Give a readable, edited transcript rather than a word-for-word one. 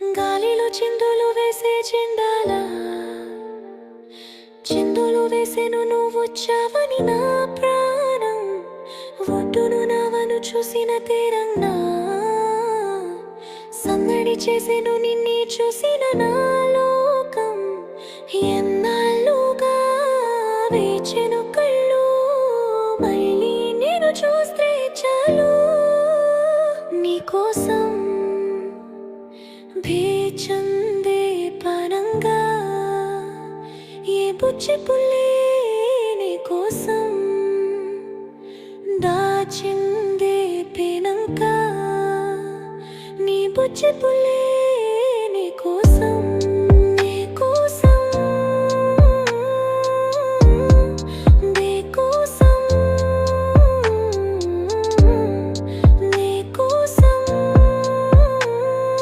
గాలిలో చిందులు వేసే చెండాల చిందులు వేసేను నువ్వొచ్చావని నా ప్రాణం ఒడ్డును నావను చూసిన తీరంగా సందడి చేసేను నిన్నే చూసిన నా లోకం ఎన్నాళ్ళుగా వేచెను కళ్ళు మళ్ళీ నేను చూస్తే చాలు నీకోసం వేచందే పరంగా ఏ బుచ్చి పుల్లే నీ కోసం దాచిందే పేనంక నీ బుచ్చి పుల్లే